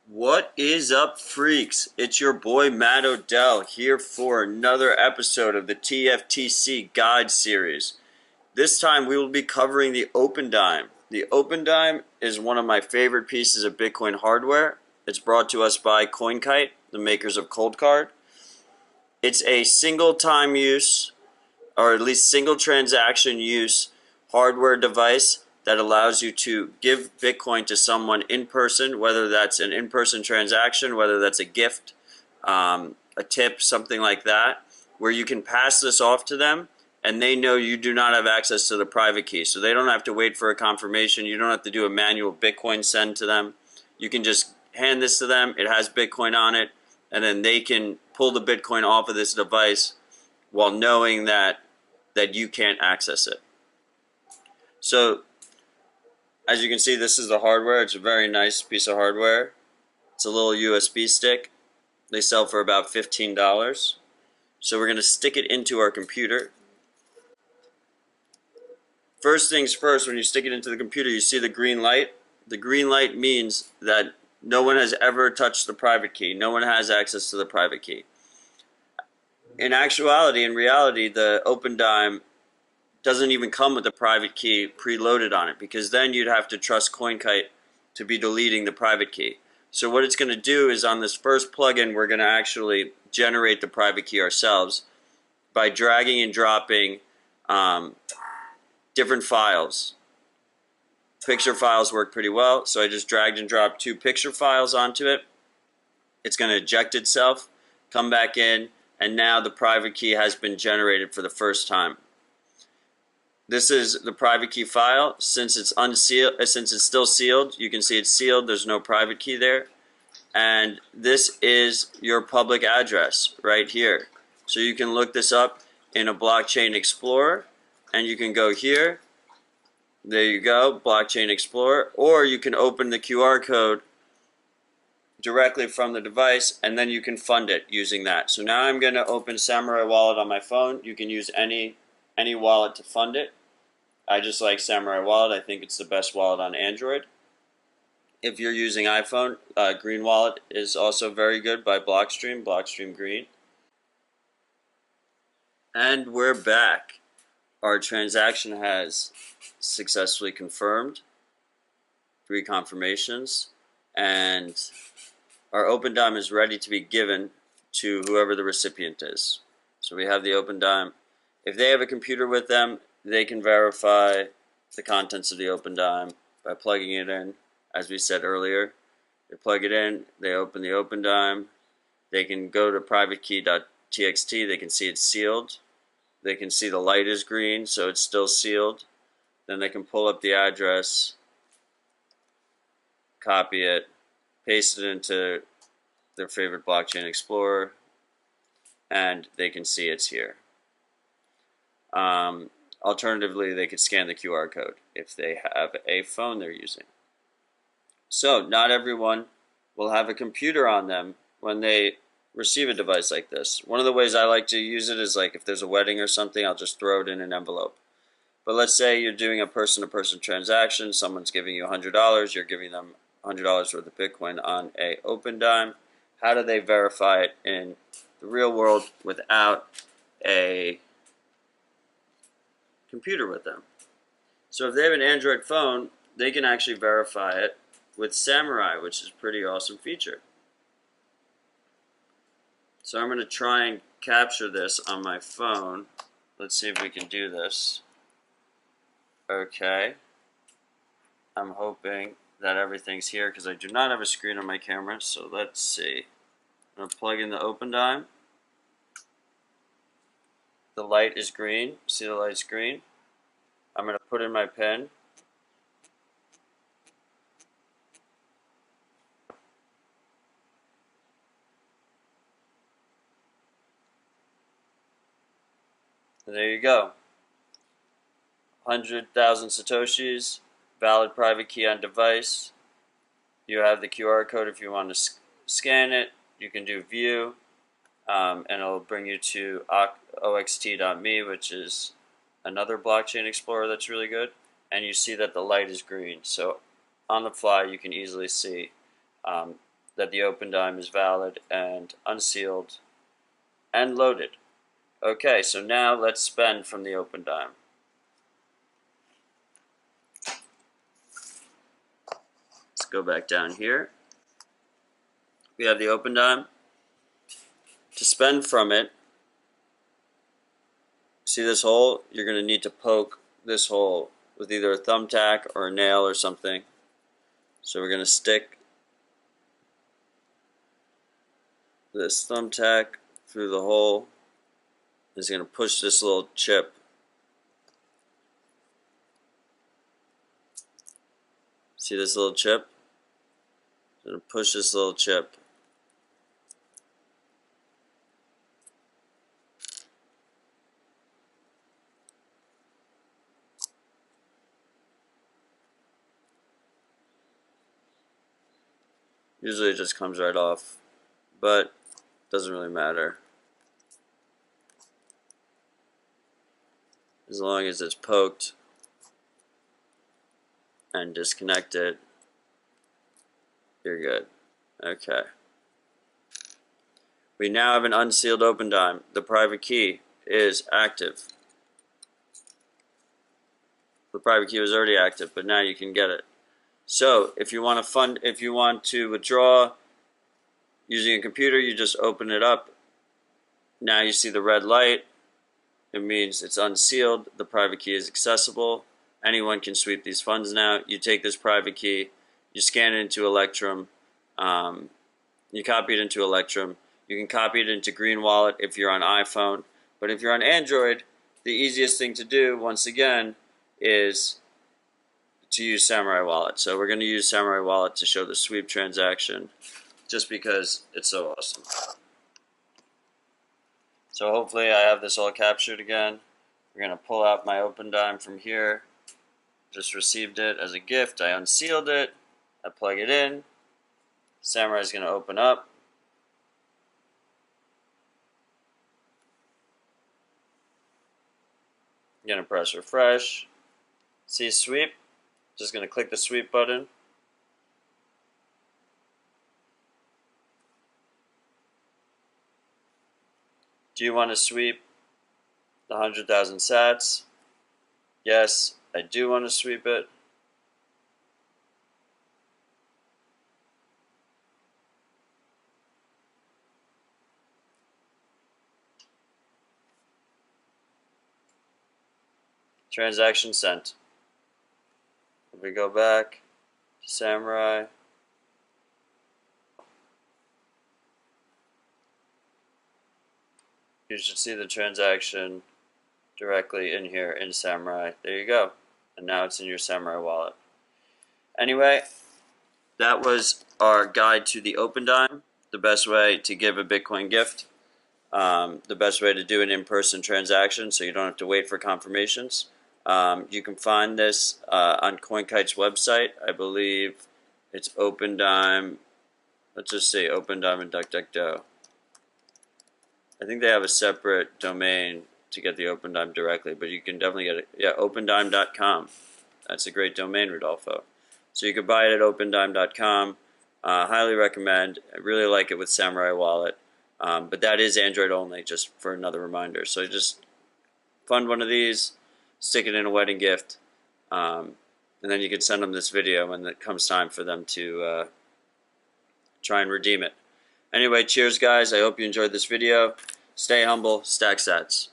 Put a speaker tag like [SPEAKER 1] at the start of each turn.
[SPEAKER 1] What is up, freaks? It's your boy Matt Odell here for another episode of the TFTC Guide Series. This time we will be covering the Opendime. The Opendime is one of my favorite pieces of Bitcoin hardware. It's brought to us by CoinKite, the makers of Cold Card. It's a single time use, or at least single transaction use, hardware device that allows you to give Bitcoin to someone in person, whether that's an in-person transaction, whether that's a gift, a tip, something like that, where you can pass this off to them and they know you do not have access to the private key. So they don't have to wait for a confirmation. You don't have to do a manual Bitcoin send to them. You can just hand this to them. It has Bitcoin on it, and then they can pull the Bitcoin off of this device while knowing that you can't access it. So as you can see, this is the hardware. It's a very nice piece of hardware. It's a little USB stick. They sell for about $15. So we're going to stick it into our computer. First things first, when you stick it into the computer, you see the green light. The green light means that no one has ever touched the private key. No one has access to the private key. In actuality, in reality, the Opendime doesn't even come with a private key preloaded on it, because then you'd have to trust CoinKite to be deleting the private key. So what it's going to do is, on this first plugin, we're going to actually generate the private key ourselves by dragging and dropping different files. Picture files work pretty well, so I just dragged and dropped 2 picture files onto it. It's going to eject itself, come back in, and now the private key has been generated for the first time. This is the private key file. Since it's unsealed, since it's still sealed, you can see it's sealed. There's no private key there. And this is your public address right here. So you can look this up in a blockchain explorer, and you can go here. There you go, blockchain explorer. Or you can open the QR code directly from the device, and then you can fund it using that. So now I'm going to open Samurai Wallet on my phone. You can use any wallet to fund it. I just like Samurai Wallet. I think it's the best wallet on Android. If you're using iPhone, Green Wallet is also very good by Blockstream Green. And we're back. Our transaction has successfully confirmed, 3 confirmations, and our Opendime is ready to be given to whoever the recipient is. So we have the Opendime. If they have a computer with them, they can verify the contents of the Opendime by plugging it in. As we said earlier, they plug it in, they open the Opendime, they can go to privatekey.txt, they can see it's sealed, they can see the light is green, so it's still sealed. Then they can pull up the address, copy it, paste it into their favorite blockchain explorer, and they can see it's here. Alternatively, they could scan the QR code if they have a phone they're using. So not everyone will have a computer on them when they receive a device like this. One of the ways I like to use it is, like, if there's a wedding or something, I'll just throw it in an envelope. But let's say you're doing a person-to-person transaction, someone's giving you $100, you're giving them $100 worth of Bitcoin on a Opendime. How do they verify it in the real world without a computer with them? So if they have an Android phone, they can actually verify it with Samurai, which is a pretty awesome feature. So I'm going to try and capture this on my phone. Let's see if we can do this. Okay. I'm hoping that everything's here, because I do not have a screen on my camera. So let's see. I'm going to plug in the Opendime. The light is green. See, the light's green. I'm going to put in my PIN. And there you go. 100,000 Satoshis, valid private key on device. You have the QR code if you want to scan it. You can do view, and it'll bring you to oxt.me, which is another blockchain explorer that's really good. And you see that the light is green. So on the fly, you can easily see that the Opendime is valid and unsealed and loaded. Okay, so now let's spend from the Opendime. Let's go back down here. We have the Opendime. To spend from it, see this hole? You're going to need to poke this hole with either a thumbtack or a nail or something. So we're going to stick this thumbtack through the hole. It's going to push this little chip. See this little chip? It's going to push this little chip. Usually it just comes right off, but it doesn't really matter. As long as it's poked and disconnected, you're good. Okay. We now have an unsealed Opendime. The private key is active. The private key was already active, but now you can get it. So if you want to withdraw using a computer, you just open it up. Now you see the red light. It means it's unsealed. The private key is accessible. Anyone can sweep these funds now. You take this private key, you scan it into Electrum, you copy it into Electrum. You can copy it into Green Wallet if you're on iPhone. But if you're on Android, the easiest thing to do, once again, is to use Samurai Wallet. So we're going to use Samurai Wallet to show the sweep transaction just because it's so awesome. So hopefully I have this all captured again. We're going to pull out my Opendime from here. Just received it as a gift. I unsealed it. I plug it in. Samurai is going to open up. I'm going to press refresh. See sweep. Just going to click the sweep button. Do you want to sweep the 100,000 sats? Yes, I do want to sweep it. Transaction sent. If we go back to Samurai, you should see the transaction directly in here in Samurai. There you go. And now it's in your Samurai wallet. Anyway, that was our guide to the Opendime, the best way to give a Bitcoin gift, the best way to do an in-person transaction so you don't have to wait for confirmations. You can find this on CoinKite's website. I believe it's Opendime. Let's just say Opendime and DuckDuckGo. I think they have a separate domain to get the Opendime directly, but you can definitely get it. Yeah, Opendime.com. That's a great domain, Rodolfo. So you could buy it at Opendime.com. Highly recommend. I really like it with Samurai Wallet. But that is Android only, just for another reminder. So just fund one of these, stick it in a wedding gift, and then you can send them this video when it comes time for them to try and redeem it. Anyway, cheers guys. I hope you enjoyed this video. Stay humble, stack sats.